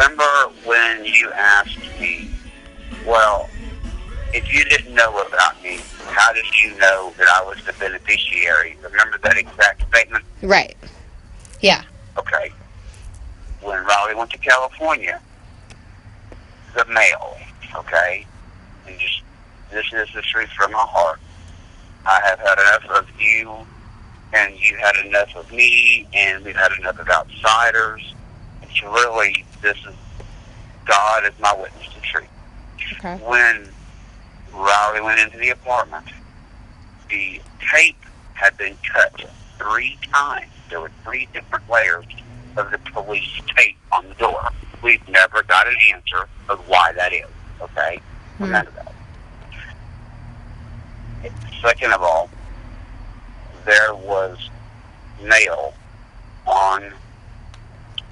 remember when you asked me, well, if you didn't know about me, how did you know that I was the beneficiary? Remember that exact statement? Right. Yeah. Okay. When Raleigh went to California, the mail, okay, and just, this is the truth from my heart. I have had enough of you, and you had enough of me, and we've had enough of outsiders. It's really, this is, God is my witness to truth. Okay. When Riley went into the apartment, the tape had been cut 3 times. There were 3 different layers of the police tape on the door. We've never got an answer of why that is, okay? Remember that. Second of all, there was mail on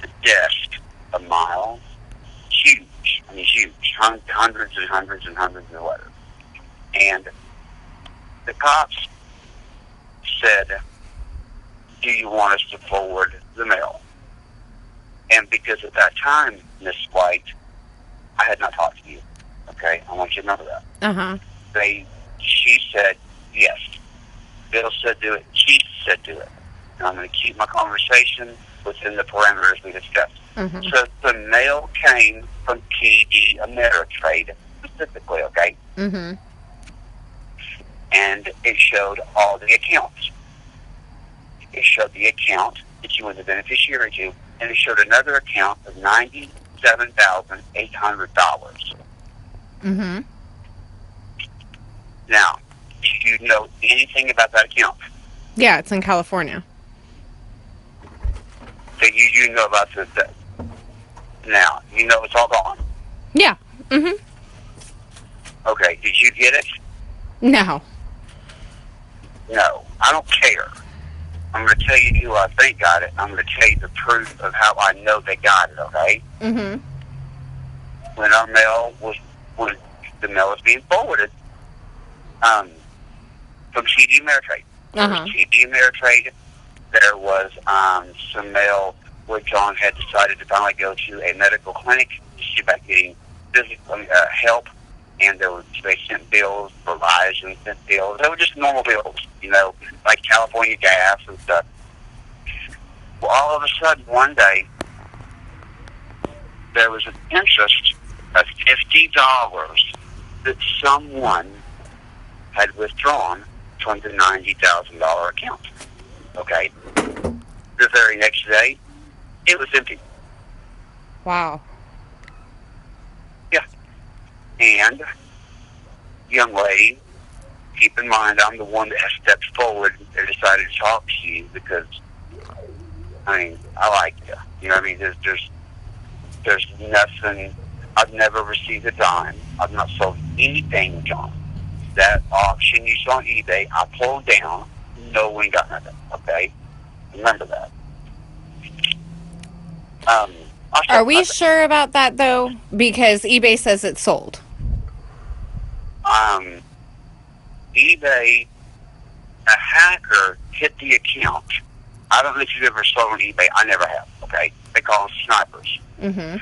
the desk a mile, huge, I mean huge, hundreds and hundreds and hundreds of letters. And the cops said, do you want us to forward the mail? And because at that time, Miss White, I had not talked to you, okay? I want you to remember that. Uh-huh. She said, yes. Bill said do it. Chief said do it. And I'm going to keep my conversation within the parameters we discussed. Mm-hmm. So the mail came from TD Ameritrade specifically, okay? Mm-hmm. And it showed all the accounts. It showed the account that you were the beneficiary to, and it showed another account of $97,800. Mm-hmm. Now, do you know anything about that account? Yeah, it's in California. So you know about the now, you know it's all gone. Yeah. Mm-hmm. Okay, did you get it? No. No, I don't care. I'm going to tell you who I think got it. I'm going to tell you the proof of how I know they got it, okay? Mm-hmm. When our mail when the mail was being forwarded, from TD Ameritrade. Uh-huh. TD Ameritrade, there was some mail where John had decided to finally go to a medical clinic to see about getting physical help, and they sent bills, Verizon sent bills. They were just normal bills, you know, like California gas and stuff. Well, all of a sudden, one day, there was an interest of $50 that someone had withdrawn from the $90,000 account. Okay? The very next day, it was empty. Wow. Yeah. And, young lady, keep in mind I'm the one that has stepped forward and decided to talk to you because, I mean, I like you. You know what I mean? There's nothing. I've never received a dime. I've not sold anything, John. That auction you saw on eBay, I pulled down. No one got nothing. Okay? Remember that. Are we sure about that, though? Because eBay says it's sold. eBay, a hacker hit the account. I don't know if you've ever sold on eBay. I never have, okay? They call them snipers. Mm-hmm.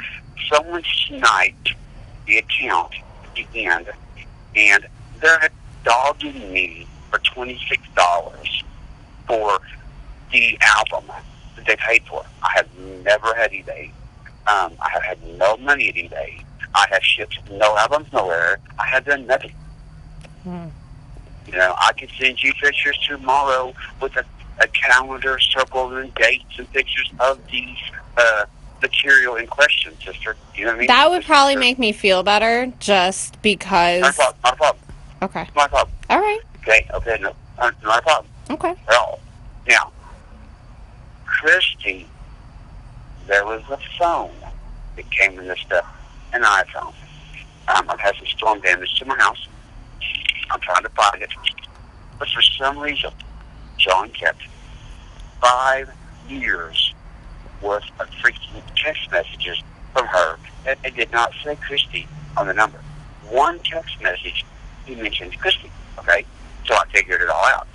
Someone sniped the account at the end, and they're dogging me for $26 for the album that they paid for. I have never had eBay. I have had no money at eBay. I have shipped no albums nowhere. I have done nothing. Mm. You know, I could send you pictures tomorrow with a calendar circled and dates and pictures of the material in question, sister. You know what I mean? That would probably make me feel better, just because... Not a problem. Okay. Not a problem. All right. Okay, no, not a problem. Okay. At all. Now, Christy, there was a phone that came in this stuff, an iPhone. I've had some storm damage to my house. I'm trying to find it. But for some reason, John kept 5 years worth of freaking text messages from her, and it did not say Christy on the number. One text message, he mentioned Christy, okay? So I figured it all out.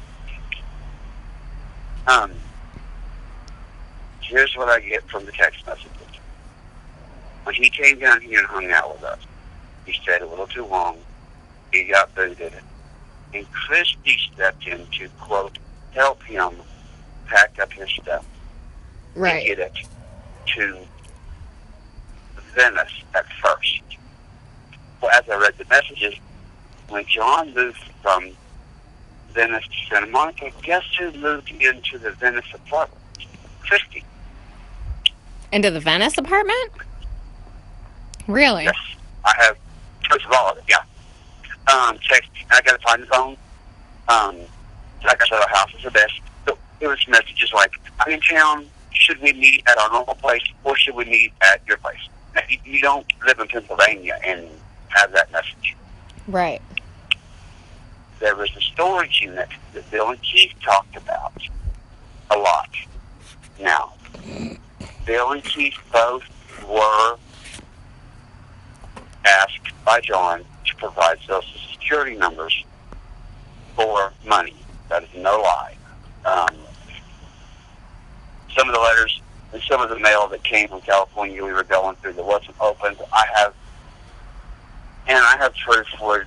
Here's what I get from the text messages. When he came down here and hung out with us, he stayed a little too long. He got booted. And Christy stepped in to, quote, help him pack up his stuff. Right. And get it to Venice at first. Well, as I read the messages, when John moved from Venice to Santa Monica, guess who moved into the Venice apartment? Christy. Into the Venice apartment? Really? Yes. I have proof of all of it, yeah. Text, I got to find the phone. Like I said, our house is the best. So it was messages like, I'm in town. Should we meet at our normal place or should we meet at your place? Now, you don't live in Pennsylvania and have that message. Right. There was a storage unit that Bill and Keith talked about a lot. Now, Bill and Keith both were asked by John to provide Social Security numbers for money. That is no lie. Some of the letters and some of the mail that came from California we were going through that wasn't opened, I have proof where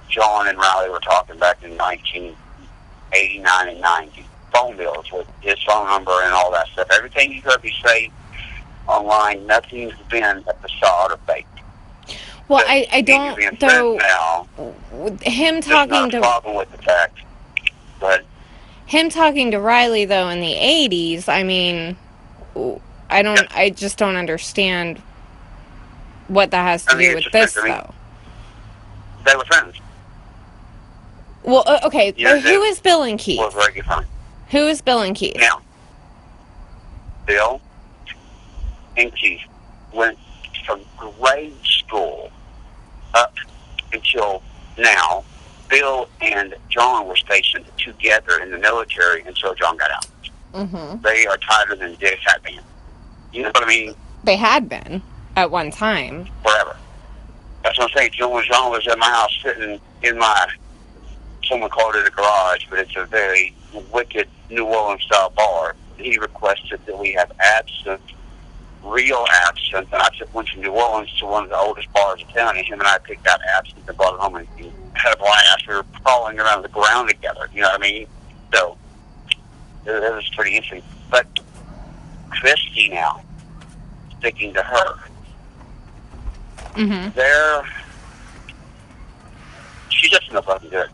John and Riley were talking back in 1989 and 90. Phone bills with his phone number and all that stuff. Everything you heard me say online, nothing's been a facade or fake. Well, I don't, though, now, him talking to... problem with the fact, but... Him talking to Riley, though, in the 80s, I mean, I just don't understand what that has to do with this, though. They were friends. Well, okay, who is Bill and Keith? Was very good friends. Who is Bill and Keith? Now, Bill and Keith went from grade school up until now. Bill and John were stationed together in the military until John got out. Mm-hmm. They are tighter than Dick had been. You know what I mean? They had been at one time. Forever. That's what I'm saying. John was at my house sitting in my, someone called it a garage, but it's a very wicked New Orleans-style bar. He requested that we have absinthe, real absinthe, and I went to New Orleans to one of the oldest bars in town, and him and I picked out absinthe and brought it home and had a blast. We were crawling around the ground together, you know what I mean? So, it was pretty interesting. But Christy now, sticking to her, she doesn't know fucking good.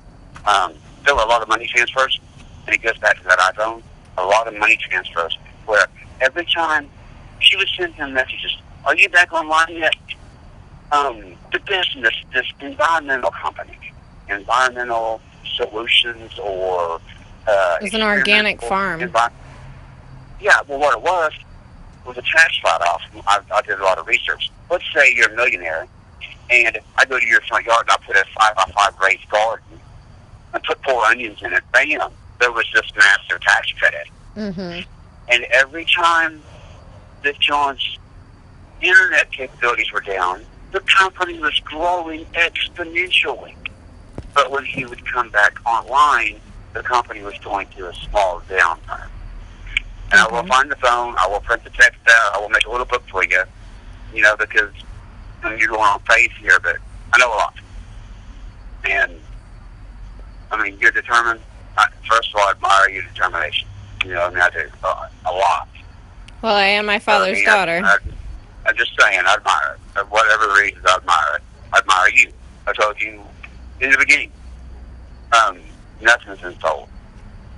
There were a lot of money transfers, and it goes back to that iPhone, a lot of money transfers, where every time she would send him messages, are you back online yet? The business, this environmental company, Environmental Solutions, or it's an organic farm. Yeah, well, what it was a tax write-off. I did a lot of research. Let's say you're a millionaire, and I go to your front yard and I put a 5x5 raised garden and put 4 onions in it. Bam! There was this massive tax credit. Mm-hmm. And every time that John's internet capabilities were down, the company was growing exponentially. But when he would come back online, the company was going through a small downturn. And I will find the phone, I will print the text out, I will make a little book for you, you know, because I mean, you're going on faith here, but I know a lot. And, I mean, you're determined. First of all, I admire your determination. You know, I mean, I do a lot. Well, I am my father's daughter. I'm just saying, I admire it. For whatever reasons, I admire it. I admire you. I told you in the beginning, nothing's been told.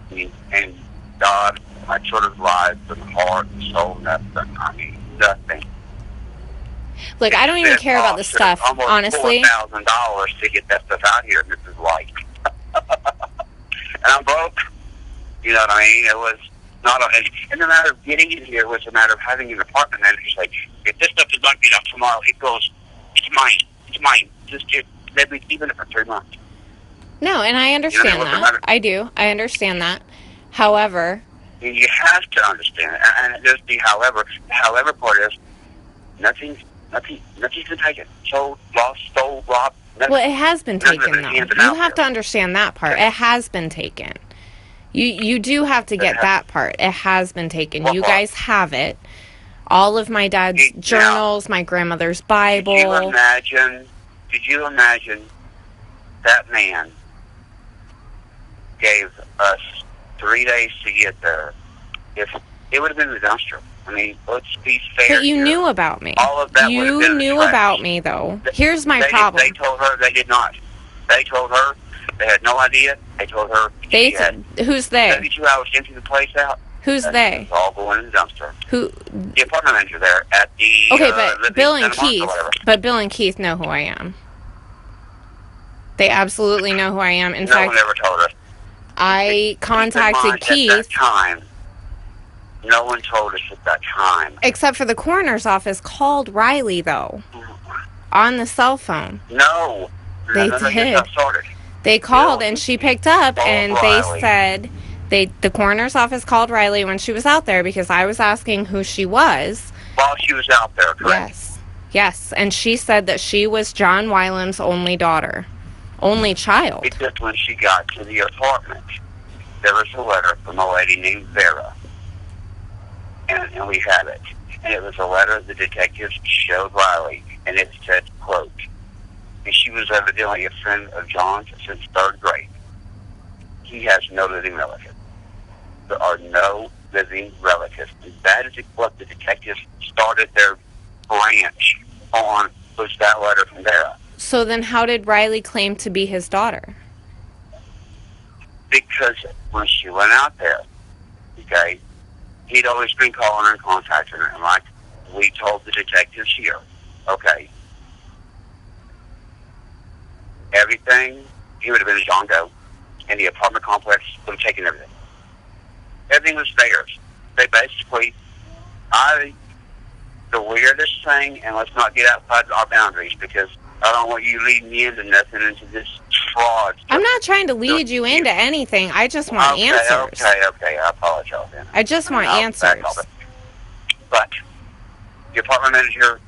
I mean, and God, my children's lives and heart and soul, nothing. I mean, nothing. Look, I don't even care about this stuff, honestly. $4,000 to get that stuff out here, and this is like, and I'm broke. You know what I mean? It was not, and the matter of getting it here was a matter of having an apartment manager say, if this stuff is not get up tomorrow, it goes, it's mine. It's mine. Just let me keep it for 3 months. No, and I understand that. I do. I understand that. However, and you have to understand it. And there's the however. The however part is nothing's been taken. Sold, lost, stole, robbed. Well, it has been taken, though. You have to understand that part. It has been taken. You do have to get that part. It has been taken. You guys have it. All of my dad's journals, my grandmother's Bible. Did you imagine that man gave us 3 days to get there? If it would have been the dumpster. I mean, let's be fair. But you knew about me. All of that would have been knew about me, though. Here's my problem. They told her they did not. They told her they had no idea. They told her who's they? 72 hours to empty the place out. Who's they? It's all going in the dumpster. Who? The apartment manager there at the. Okay, but Bill and Keith. But Bill and Keith know who I am. They absolutely know who I am. In fact, no one ever told us. I contacted Keith. At that time, no one told us at that time. Except for the coroner's office called Riley, though, on the cell phone. No, they did. They called and she picked up, and they said the coroner's office called Riley when she was out there because I was asking who she was. While she was out there, correct? Yes, and she said that she was John Wylam's only daughter, only child. Because when she got to the apartment, there was a letter from a lady named Vera, and we had it. And it was a letter the detectives showed Riley, and it said, quote, and she was evidently a friend of John's since 3rd grade. He has no living relatives. There are no living relatives. And that is what the detectives started their branch on, was that letter from Vera. So then how did Riley claim to be his daughter? Because when she went out there, okay, he'd always been calling her and contacting her. And like we told the detectives here, okay, everything, he would have been a John Doe, and the apartment complex would have taken everything. Everything was theirs. They basically, the weirdest thing, and let's not get outside our boundaries because I don't want you leading me into nothing, into this fraud. I'm not trying to lead you into anything. I just want answers. Okay. I apologize. Then. I just want answers. But the apartment manager,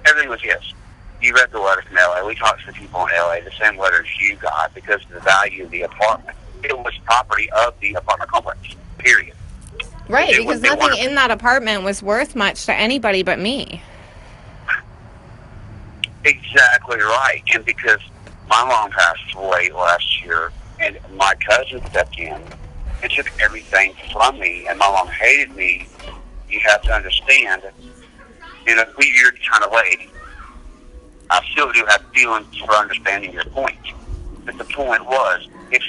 everything was his. You read the letter from L.A. We talked to the people in L.A., the same letters you got, because of the value of the apartment. It was property of the apartment complex, period. Right, because nothing in that apartment was worth much to anybody but me. Exactly right. And because my mom passed away last year, and my cousin stepped in and took everything from me, and my mom hated me, you have to understand, in a weird kind of way. I still do have feelings for understanding your point. But the point was, if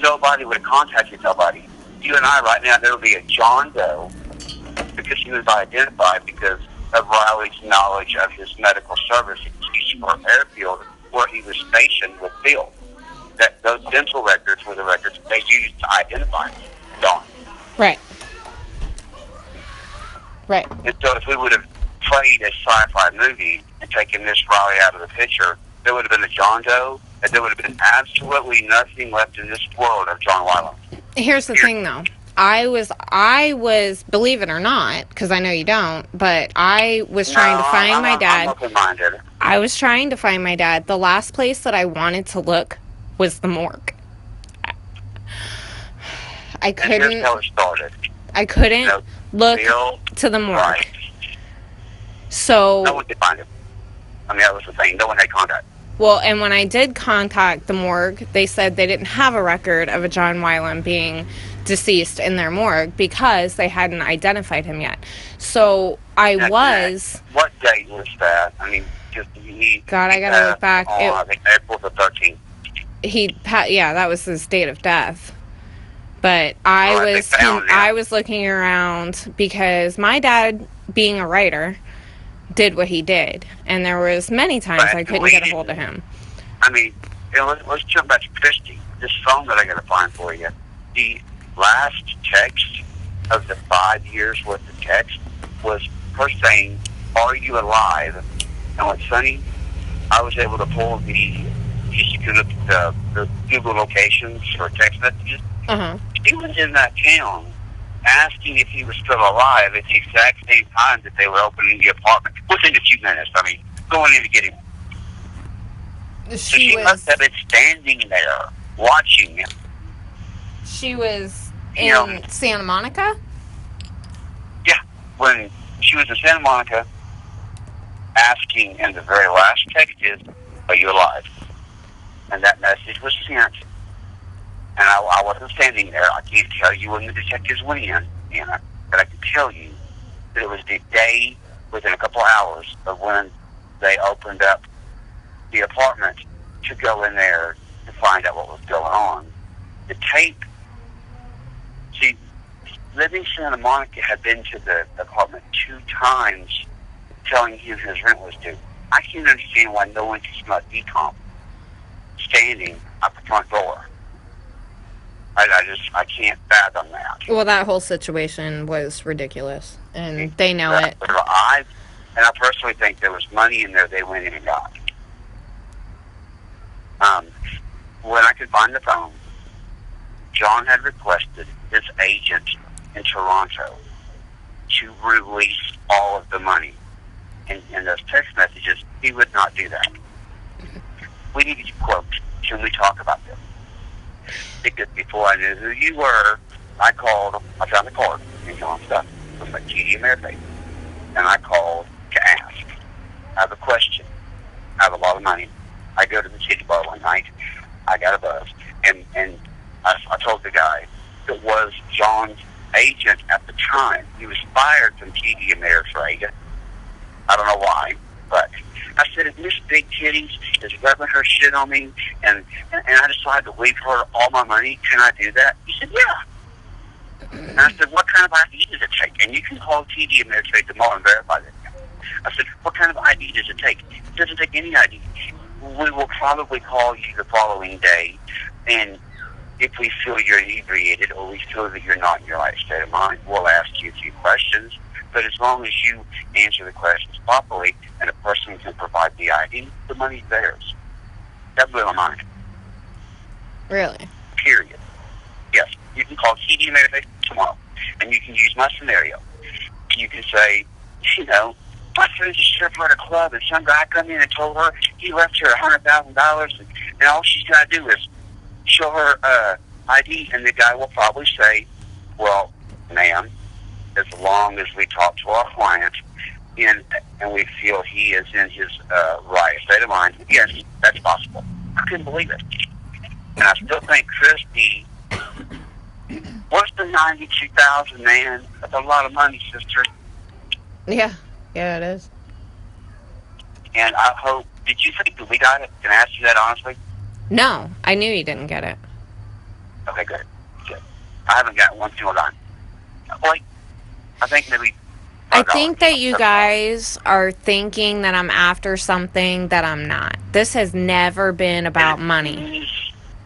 nobody would have contacted nobody, you and I right now, there would be a John Doe, because he was identified because of Riley's knowledge of his medical service at Keysborough Airfield, where he was stationed with Bill. That those dental records were the records they used to identify John. Right. Right. And so if we would have played a sci-fi movie and taken Miss Riley out of the picture, there would have been a John Doe, and there would have been absolutely nothing left in this world of John Wylam. Here's the thing, though. I was, believe it or not, because I know you don't, but I was trying to find my dad. I'm open-minded. I was trying to find my dad. The last place that I wanted to look was the morgue. I couldn't. And here's how it started. I couldn't look to the morgue. Right. So no one could find him. I mean, that was the thing. No one had contact. Well, and when I did contact the morgue, they said they didn't have a record of a John Wylam being deceased in their morgue because they hadn't identified him yet. So I was... What date was that? I mean, just God, I gotta look back. I think April the 13th. Yeah, that was his date of death. But I was looking around because my dad, being a writer, did what he did, and there was many times I couldn't get a hold of him. I mean, let's jump back to Christy. This phone that I got to find for you. The last text of the 5 years worth of text was her saying, "Are you alive?" And what's funny, I was able to pull the Google locations for text messages. He was in that town asking if he was still alive at the exact same time that they were opening the apartment within a few minutes. I mean, going in to get him. She must have been standing there watching him. She was in Santa Monica? Yeah, when She was in Santa Monica asking, and the very last text is, "Are you alive?" And that message was sent. And I wasn't standing there. I can't tell you when the detectives went in, Anna, but I can tell you that it was the day within a couple of hours of when they opened up the apartment to go in there to find out what was going on. The tape, see, living in Santa Monica had been to the apartment 2 times telling him his rent was due. I can't understand why no one can smell decomp standing at the front door. I can't fathom that. Well, that whole situation was ridiculous, and they know it. I personally think there was money in there they went in and got. When I could find the phone, John had requested his agent in Toronto to release all of the money. In those text messages, he would not do that. We needed to quote, "Can we talk about this?" Because before I knew who you were, I called, I found the card and John's stuff from my TD Ameritrade. And I called to ask. I have a question. I have a lot of money. I go to the City Bar one night. I got a buzz. And I told the guy that was John's agent at the time. He was fired from TD Ameritrade. I don't know why, but I said, if Miss Big Titties is rubbing her shit on me and I decide to leave her all my money, can I do that? He said, yeah. And I said, what kind of ID does it take? And you can call TD Ameritrade tomorrow and verify that. I said, what kind of ID does it take? It doesn't take any ID. We will probably call you the following day, and if we feel you're inebriated or we feel that you're not in your right state of mind, we'll ask you a few questions. But as long as you answer the questions properly and a person can provide the ID, the money's theirs. That blew my mind. Really? Period. Yes. You can call TD Ameritrade tomorrow, and you can use my scenario. You can say, my friend's a stripper at a club, and some guy come in and told her he left her $100,000, and all she's got to do is show her ID, and the guy will probably say, well, ma'am, as long as we talk to our client and we feel he is in his right state of mind, yes, that's possible. I couldn't believe it. And I still think Christy, what's the $92,000, man? That's a lot of money, sister. Yeah, it is. And I hope, did you think that we got it? Can I ask you that honestly? No, I knew you didn't get it. Okay, good. I haven't got one single dime. Like, I think maybe... I think that you guys are thinking that I'm after something that I'm not. This has never been about money.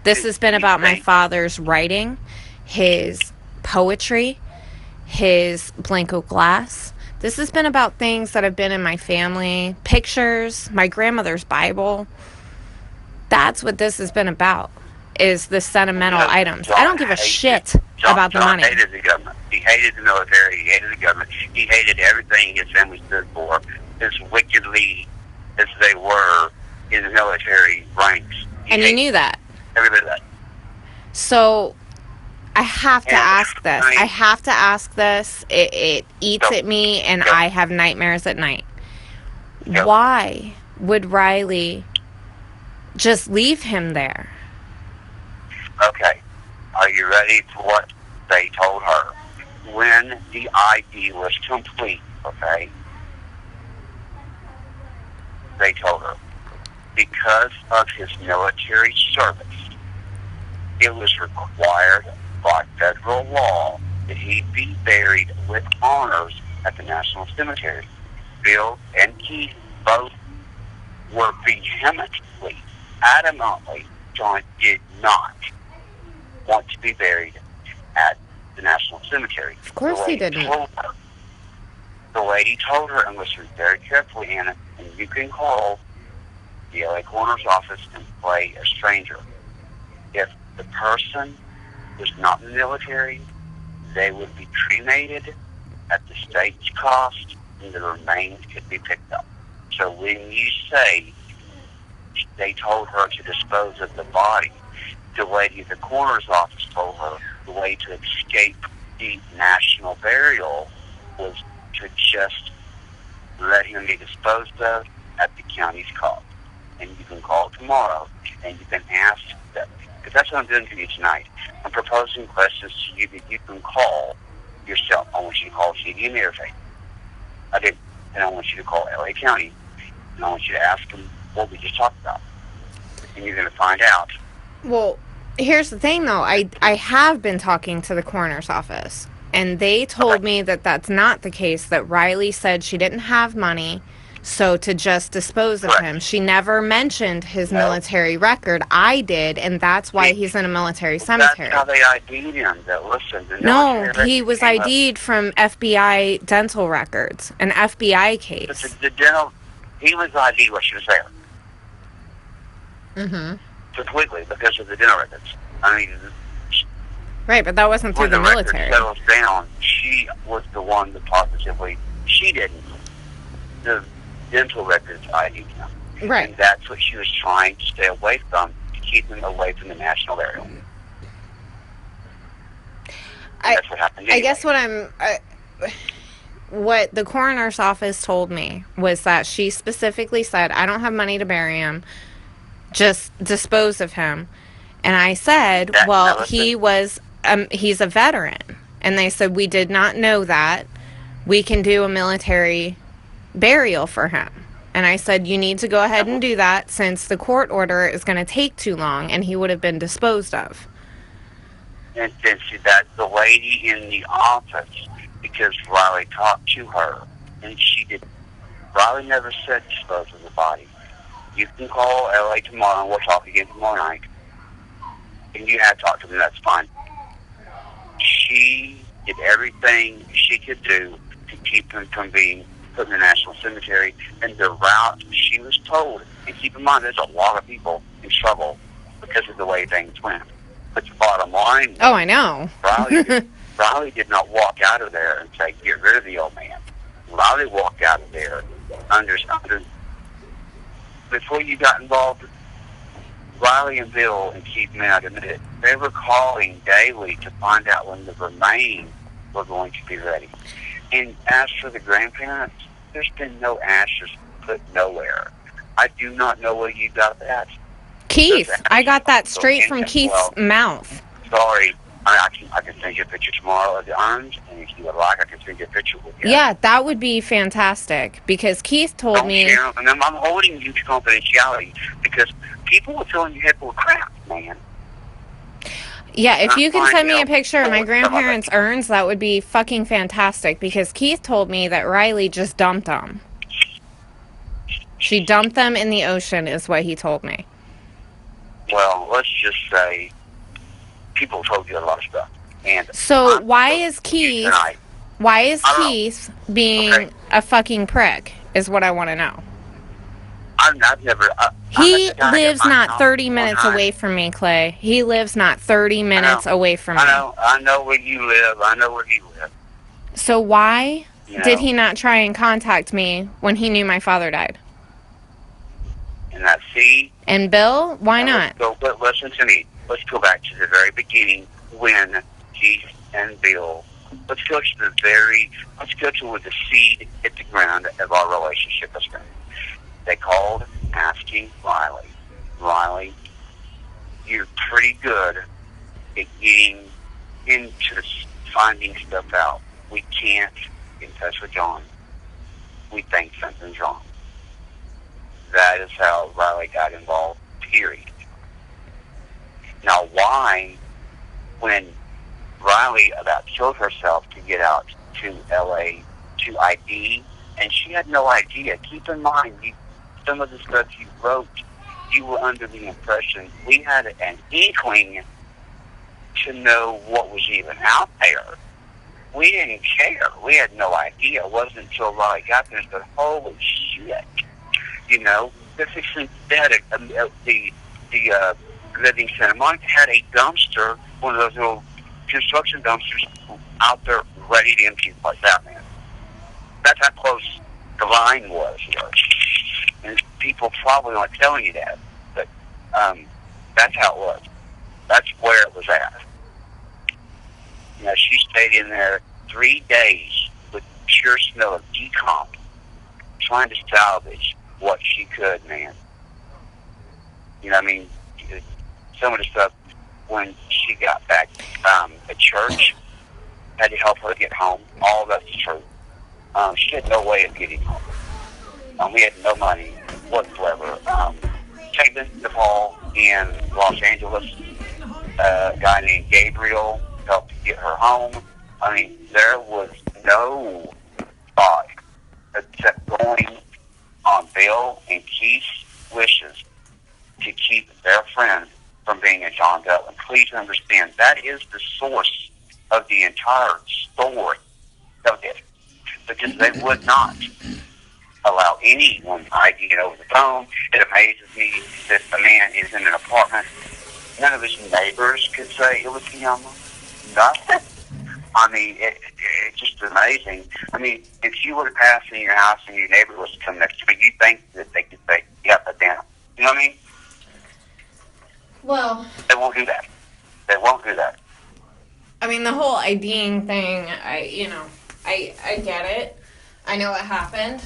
This has been about my father's writing, his poetry, his Blanco glass. This has been about things that have been in my family, pictures, my grandmother's Bible. That's what this has been about, is the sentimental items. I don't give a shit about the money. John hated the government. He hated the military. He hated the government. He hated everything his family stood for, as wickedly as they were in the military ranks. And you knew that. Every bit of that. So, I have to ask this. I have to ask this. It eats at me, and I have nightmares at night. Why would Riley just leave him there? Okay. Are you ready for what they told her? When the ID was complete, okay, they told her, because of his military service, it was required by federal law that he be buried with honors at the National Cemetery. Bill and Keith both were vehemently, adamantly, John did not want to be buried at the National Cemetery. Of course he didn't. The lady told her, and listen very carefully, Anna, and you can call the LA Coroner's office and play a stranger. If the person was not in the military, they would be cremated at the state's cost, and the remains could be picked up. So when you say they told her to dispose of the body, the lady at the coroner's office told her the way to escape the national burial was to just let him be disposed of at the county's call. And you can call tomorrow, and you can ask them. Because that's what I'm doing to you tonight. I'm proposing questions to you that you can call yourself. I want you to call CD and Interfaith. I did. And I want you to call LA County. And I want you to ask them what we just talked about. And you're going to find out. Well, here's the thing, though. I have been talking to the coroner's office. And they told me that that's not the case, that Riley said she didn't have money, so to just dispose of him. She never mentioned his military record. I did, and that's why he's in a military cemetery. That's how they ID'd him. No, he was ID'd from FBI dental records, an FBI case. But the dental, he was ID'd while she was there. Mm-hmm. Completely, because of the dental records. I mean... Right, but that wasn't through the military. When the record settles down, she was the one that positively... She didn't. The dental records ID'd him. Right. And that's what she was trying to stay away from, to keep him away from the national burial. That's what happened anyway. I guess what the coroner's office told me was that she specifically said, I don't have money to bury him, just dispose of him. And I said, he's a veteran. And they said, we did not know that. We can do a military burial for him. And I said, you need to go ahead and do that since the court order is going to take too long and he would have been disposed of. And see, that's the lady in the office, because Riley talked to her, and she did. Riley never said dispose of the body. You can call LA tomorrow, and we'll talk again tomorrow night. And you have to talk to them, that's fine. She did everything she could do to keep him from being put in the National Cemetery, and the route she was told, and keep in mind, there's a lot of people in trouble because of the way things went. But the bottom line... Oh, I know. Riley did not walk out of there and say, get rid of the old man. Riley walked out of there under before you got involved, Riley and Bill and Keith may not admit it, they were calling daily to find out when the remains were going to be ready. And as for the grandparents, there's been no ashes put nowhere. I do not know where you got that. Keith, I got that straight from Keith's mouth. Sorry, I can send you a picture tomorrow of the urns, and if you would like, I can send you a picture with you. Yeah, that would be fantastic, because Keith told me... Share them, and I'm holding you to confidentiality, because people are filling your head full of crap, man. Yeah, if you can send me a picture of my grandparents' urns, that would be fucking fantastic, because Keith told me that Riley just dumped them. She dumped them in the ocean, is what he told me. Well, let's just say people told you a lot of stuff. And so why is Keith being a fucking prick, is what I want to know. I've never... he lives not 30 minutes away from me, Clay. He lives not 30 minutes away from me. I know where you live. I know where you live. So why did he not try and contact me when he knew my father died? And that And Bill, why not? Listen to me. Let's go back to the very beginning when Keith and Bill... Let's go to where the seed hit the ground of our relationship has been. They called asking Riley, you're pretty good at getting into finding stuff out. We can't get in touch with John. We think something's wrong. That is how Riley got involved, period. Now, why, when Riley about killed herself to get out to L.A. to ID, and she had no idea. Keep in mind, some of the stuff you wrote, you were under the impression we had an inkling to know what was even out there. We didn't care. We had no idea. It wasn't until Riley got there and said, holy shit. You know, they had the Living Santa Monica had a dumpster, one of those little construction dumpsters out there ready to empty like that, man. That's how close the line was here. And people probably aren't telling you that, but that's how it was. That's where it was at. You know, she stayed in there 3 days with sure smell of decomp, trying to salvage what she could, man. You know what I mean? Some of the stuff when she got back at church, had to help her get home. All that's true. She had no way of getting home. We had no money whatsoever. Taken the fall in Los Angeles. A guy named Gabriel helped get her home. I mean, there was no thought except going on Bill and Keith's wishes to keep their friend from being a John Doe. And please understand, that is the source of the entire story of it. Because they would not allow anyone to ID it over the phone. It amazes me that the man is in an apartment. None of his neighbors could say it was Kiama. Nothing. I mean, it's just amazing. I mean, if you were to pass in your house and your neighbor was to come next to you, you think that they could say, yep, that's down. You know what I mean? Well, they won't do that. They won't do that. I mean, the whole IDing thing, I get it. I know it happened.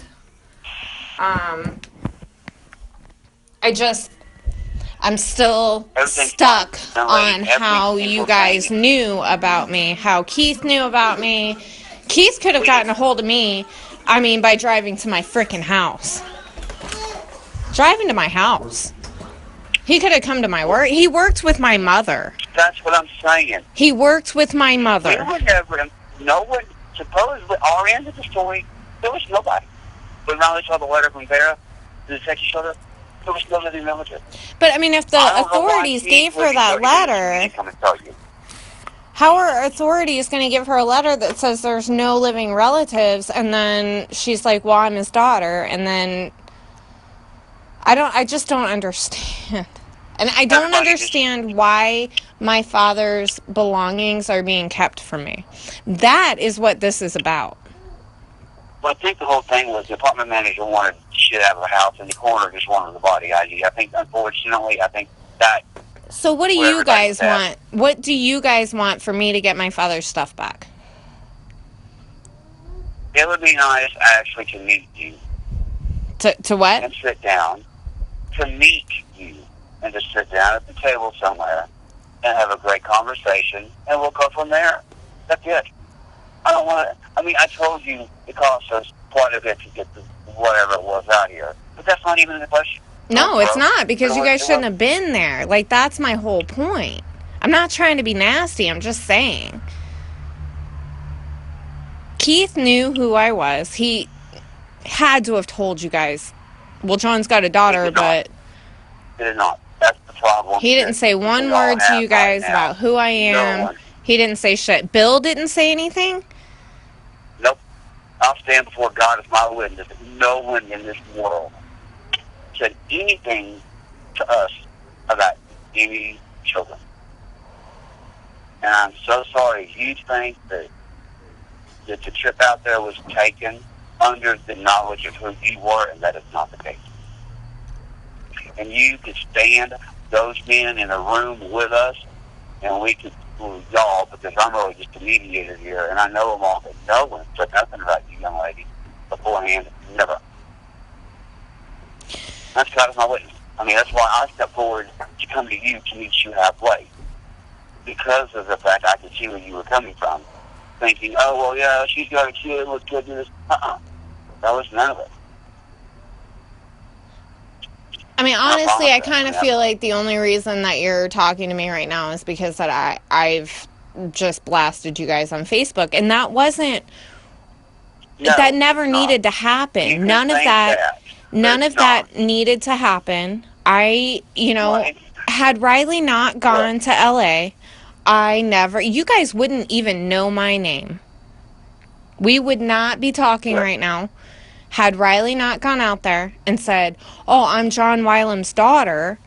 I'm still stuck on how you guys knew about me, how Keith knew about me. Keith could have gotten a hold of me, by driving to my frickin' house. Driving to my house. He could have come to my work. He worked with my mother. That's what I'm saying. He worked with my mother. We were never, no one, supposedly, our end of the story, there was nobody. When Riley saw the letter from Vera, the detective showed up, there was no living relative. But, if the authorities gave her that letter, how are authorities going to give her a letter that says there's no living relatives, and then she's like, well, I'm his daughter, and then I just don't understand. And I don't understand why my father's belongings are being kept from me. That is what this is about. Well, I think the whole thing was the apartment manager wanted shit out of the house, and the coroner just wanted the body ID. I think, unfortunately, that... So what do you guys want? What do you guys want for me to get my father's stuff back? It would be nice, actually, to meet you. To what? And sit down. To meet you. And to sit down at the table somewhere and have a great conversation, and we'll go from there. That's it. I don't want to... I told you it cost us quite a bit to get whatever it was out here. But that's not even the question. No, it's not, because you guys shouldn't have been there. That's my whole point. I'm not trying to be nasty. I'm just saying. Keith knew who I was. He had to have told you guys. Well, John's got a daughter, but... He did not. That's the problem. He didn't say one word to you guys about who I am. No one. He didn't say shit. Bill didn't say anything? Nope. I'll stand before God as my witness. No one in this world said anything to us about any children. And I'm so sorry. You think that the trip out there was taken under the knowledge of who you were, and that is not the case. And you could stand those men in a room with us, and we could, y'all, because I'm really just a mediator here, and I know them all, but no one said nothing about you, young lady, beforehand. Never. That's God as my witness. That's why I stepped forward to come to you to meet you halfway. Because of the fact I could see where you were coming from. Thinking, oh, well, yeah, she's got a kid, let's go do this. That was none of it. Honestly, I kind of feel like the only reason that you're talking to me right now is because that I've just blasted you guys on Facebook, and that wasn't... No, that never needed to happen. None of that needed to happen. Had Riley not gone to LA, you guys wouldn't even know my name. We would not be talking right now. Had Riley not gone out there and said, oh, I'm John Wylam's daughter,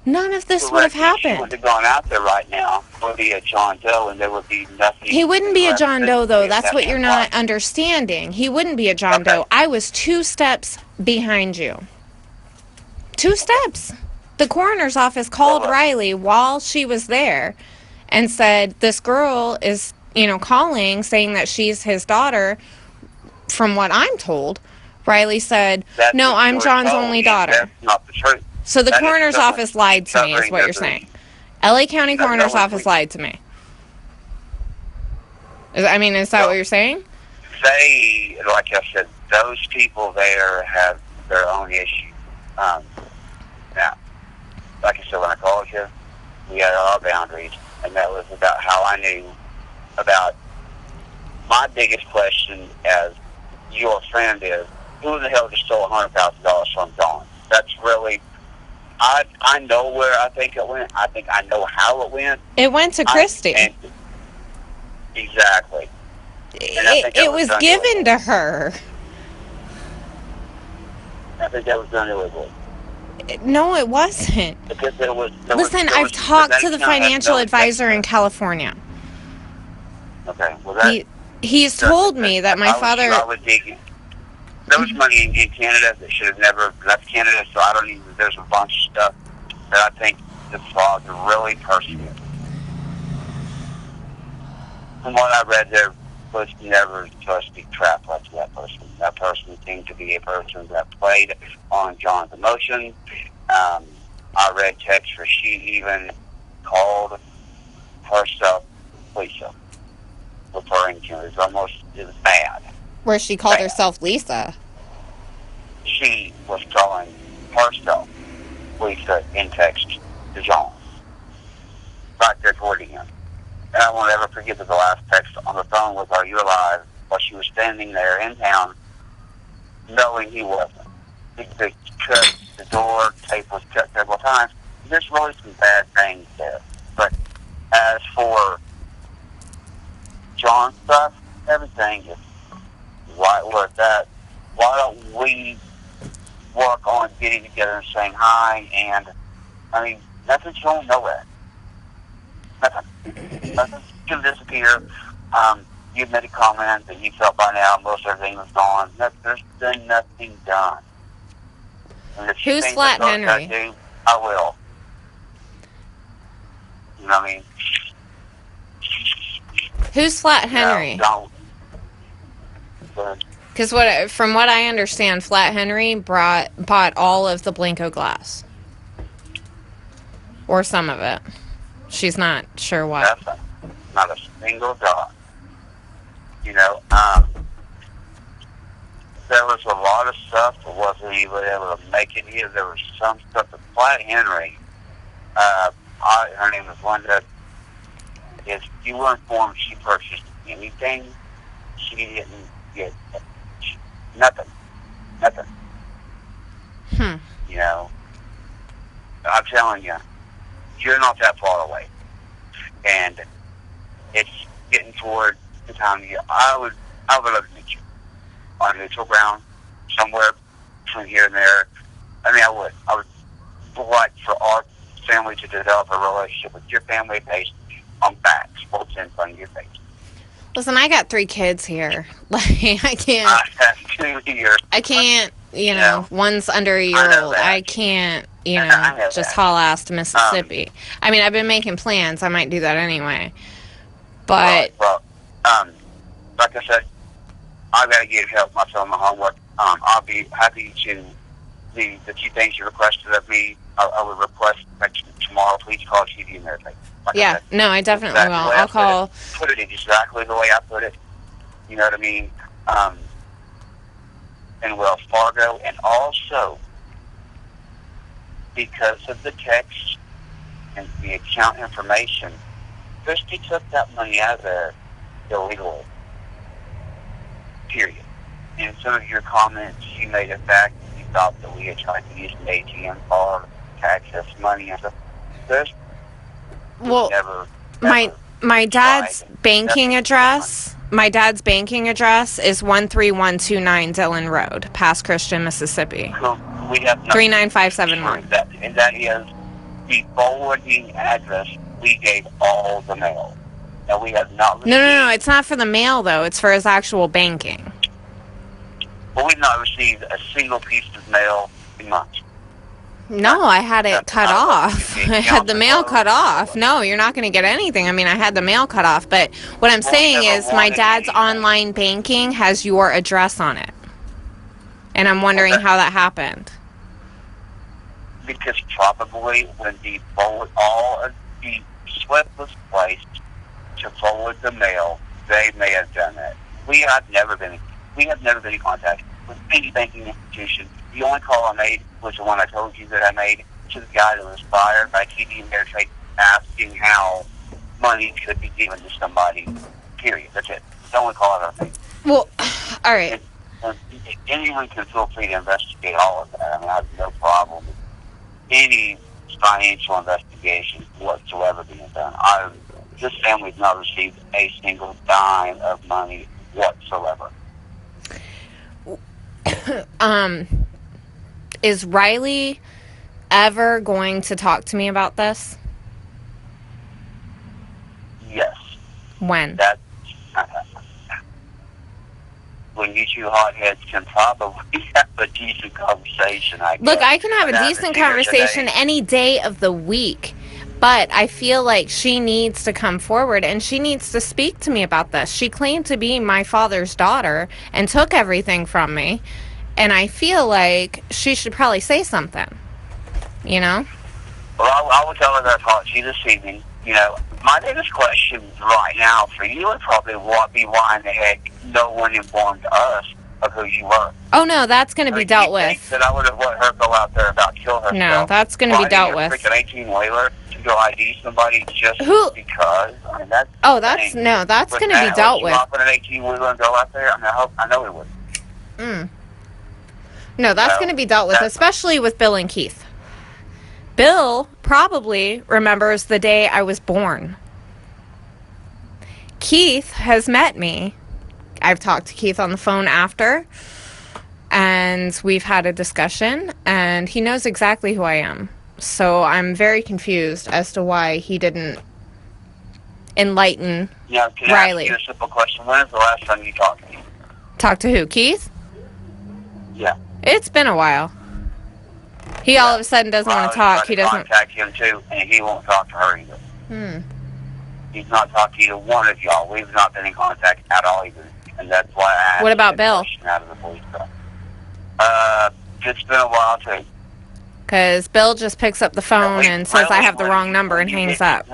none of this would have happened. He would have gone out there right now. It would be a John Doe, and there would be nothing. He wouldn't be a John Doe, though. That's what you're not understanding. He wouldn't be a John Doe. I was 2 steps behind you. 2 steps. The coroner's office called Riley while she was there and said, this girl is, calling, saying that she's his daughter. from what I'm told, Riley said, That's no, what I'm you were John's told, only and daughter. That's not the truth. So the That is coroner's someone office lied to me, is covering what you're the- saying. LA County No, Coroner's no, office lied to me. Is that what you're saying? They, like I said, those people there have their own issues. Now, like I said, when I called you, we had our boundaries, and that was about how I knew about my biggest question as your friend is, who the hell just stole $100,000 from Dawn? That's really, I know where I think it went. I think I know how it went. It went to Christy. Exactly. It was given to her. I think that was done illegally. No, it wasn't. Because Listen, I've talked to the financial advisor in California. Okay, well that... He's told me that my father... There was money in Canada that should have never left Canada, so I don't even... There's a bunch of stuff that I think the father really pursued. From what I read, there was never supposed to be trapped like that person. That person seemed to be a person that played on John's emotions. I read texts where she even called herself Lisa, referring to it. It was bad. Where she called herself Lisa. She was calling herself Lisa in text to John. Right there toward him. And I won't ever forget that the last text on the phone was, "Are you alive?" While she was standing there in town, knowing he wasn't. The door tape was cut several times. There's really some bad things there. But as for John's stuff, everything is right where it's at. Why don't we work on getting together and saying hi? And, I mean, nothing's going nowhere. Nothing's going to disappear. You made a comment that you felt by now most everything was gone. There's been nothing done. Who's Flat Henry? I will. You know what I mean? Who's Flat Henry? Because from what I understand, Flat Henry bought all of the Blanco glass. Or some of it. She's not sure what. Nothing. Not a single dot. You know, there was a lot of stuff that wasn't even able to make it here. There was some stuff that Flat Henry, her name was Linda, if you were informed she purchased anything, she didn't get nothing. You know, I'm telling you, you're not that far away. And it's getting toward the time I would love to meet you on neutral ground, somewhere between here and there. I mean, I would like for our family to develop a relationship with your family based on facts, what's in front of your face. Listen, I got 3 kids here. Like, I can't. I have 2 here. I can't, one's under a year old. I can't, just haul ass to Mississippi. I mean, I've been making plans. I might do that anyway. But. Well, like I said, I've got to get help myself on my homework. I'll be happy to, the 2 things you requested of me, I would request tomorrow, please call TV and everything. Like I definitely will. I'll call. Put it exactly the way I put it. You know what I mean? In Wells Fargo, and also because of the text and the account information, Christy took that money out of there illegally. Period. And some of your comments you made a fact you thought that we had tried to use an ATM card to access money and stuff. Well, my dad's banking address. My dad's banking address is 13129 Dillon Road, past Christian, Mississippi. So we have 39571. And that is the forwarding address we gave all the mail. Now we have not received... No, it's not for the mail though. It's for his actual banking. Well, we've not received a single piece of mail in months. No, I had it cut off. I had the mail cut off. No, you're not going to get anything. I mean, I had the mail cut off. But what I'm saying is my dad's online banking has your address on it. And I'm wondering how that happened. Because probably when all of the slip was placed to forward the mail, they may have done that. We have never been in contact with any banking institution. The only call I made was the one I told you that I made to the guy that was fired by TD Ameritrade asking how money could be given to somebody. Period. That's it. The only call I ever made. Well, all right. And anyone can feel free to investigate all of that. I mean, I have no problem with any financial investigation whatsoever being done. This family's not received a single dime of money whatsoever. Is Riley ever going to talk to me about this? Yes. When? When you two hotheads can probably have a decent conversation, I guess. Look, I can have a decent conversation any day of the week, but I feel like she needs to come forward and she needs to speak to me about this. She claimed to be my father's daughter and took everything from me, and I feel like she should probably say something, you know? Well, I will tell her that I'll talk to you this evening. You know, my biggest question right now for you would probably be why in the heck no one informed us of who you were. Oh, no, that's going to be dealt with. That I would have let her go out there about kill herself. No, that's going to be dealt with. Freaking 18-wheeler to go ID somebody just because. I mean, that's that's going to be dealt with. Would an 18-wheeler and go out there? I mean, I know it would. No, that's going to be dealt with, especially with Bill and Keith. Bill probably remembers the day I was born. Keith has met me. I've talked to Keith on the phone after, and we've had a discussion, and he knows exactly who I am. So I'm very confused as to why he didn't enlighten Riley. Can I ask you a simple question? When is the last time you talked to me? Talk to who? Keith? Yeah. It's been a while. He all of a sudden doesn't want to talk. He doesn't contact him too, and he won't talk to her either. He's not talked to either one of y'all. We've not been in contact at all either, and that's why I asked. What about Bill? Out of the police stuff. It's been a while too. Because Bill just picks up the phone and says I have the wrong number and hangs up.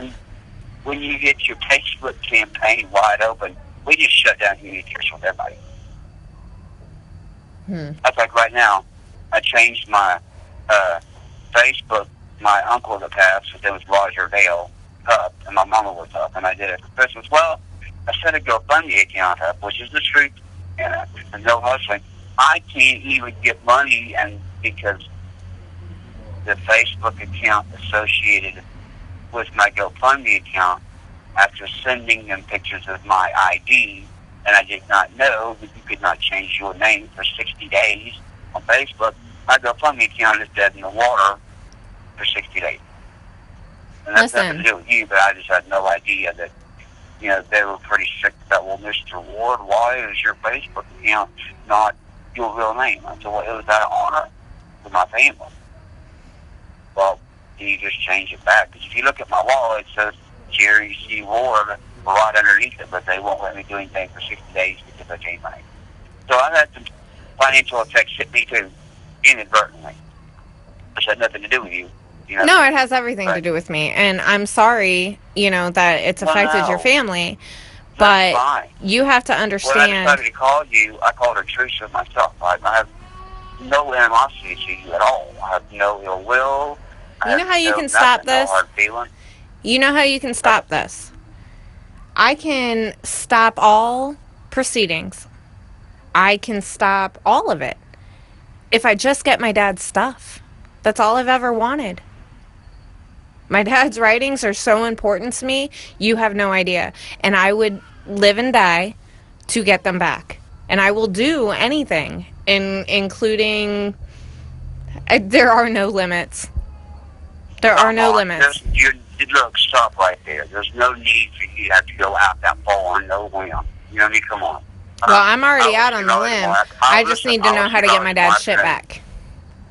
When you get your Facebook campaign wide open, we just shut down communication with everybody. That's like right now. I changed my Facebook. My uncle that passed, his name was Roger Dale, up, and my mama was up, and I did it for Christmas. Well, I set a GoFundMe account up, which is the truth, and no hustling. I can't even get money, and because the Facebook account associated with my GoFundMe account, after sending them pictures of my ID, and I did not know that you could not change your name for 60 days on Facebook, my GoFundMe account is dead in the water for 60 days. And that's nothing to do with you, but I just had no idea that, you know, they were pretty strict about, well, Mr. Ward, why is your Facebook account not your real name? I said, well, it was out of honor to my family. Well, you just change it back. Because if you look at my wallet, it says Jerry C. Ward right underneath it, but they won't let me do anything for 60 days because I changed my name. So I've had some financial effects hit me too, inadvertently, which had nothing to do with you. You know? No, it has everything to do with me, and I'm sorry, you know, that it's affected your family, but you have to understand. When I decided to call you, I called her Teresa myself. I have no animosity to you at all. I have no ill will. You know how you can stop this? No hard feeling. You know how you can stop this? I can stop all proceedings. I can stop all of it if I just get my dad's stuff. That's all I've ever wanted. My dad's writings are so important to me, you have no idea. And I would live and die to get them back. And I will do anything, including... there are no limits. There are no limits. Look, stop right there. There's no need for you to have to go out that far on no whim. You know what I mean? Come on. Well, I'm already out on the limb. I just need to know how to get my dad's shit back.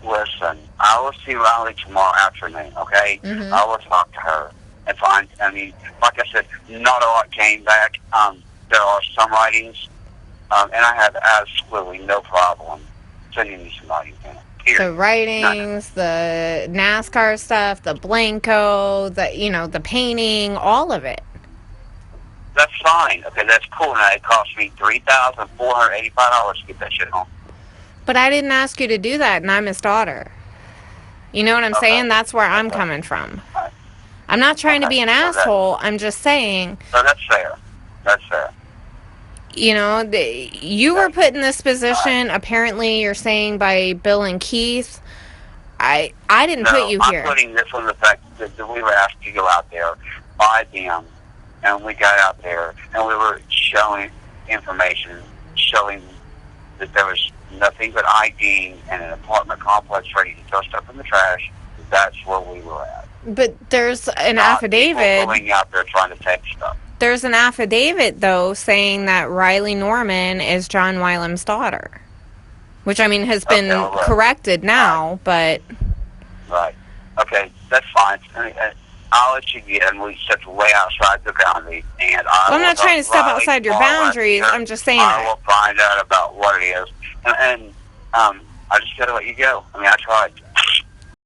Listen, I will see Riley tomorrow afternoon, okay? Mm-hmm. I will talk to her and find, I mean, like I said, not a lot came back. There are some writings, and I have absolutely no problem sending you some writings in it. The writings, the NASCAR stuff, the Blanco, the painting, all of it. That's fine. Okay, that's cool. Now, it cost me $3,485 to get that shit home. But I didn't ask you to do that, and I'm his daughter. You know what I'm saying? That's where I'm coming from. Right. I'm not trying to be an asshole. I'm just saying. So that's fair. That's fair. You know, you were put in this position, apparently you're saying, by Bill and Keith. I didn't put you here. I'm putting this on the fact that we were asked to go out there by them, and we got out there, and we were showing information, showing that there was nothing but ID and an apartment complex ready to throw stuff in the trash. That's where we were at. But there's an Not affidavit. Going out there trying to take stuff. There's an affidavit, though, saying that Riley Norman is John Wylam's daughter. Which, I mean, has been corrected now, but... Right. Okay, that's fine. I'll let you get, and we stepped way outside the boundary, and I'm not trying to step outside your boundaries, I'm just saying I will find out about what it is, and I just gotta let you go. I mean, I tried.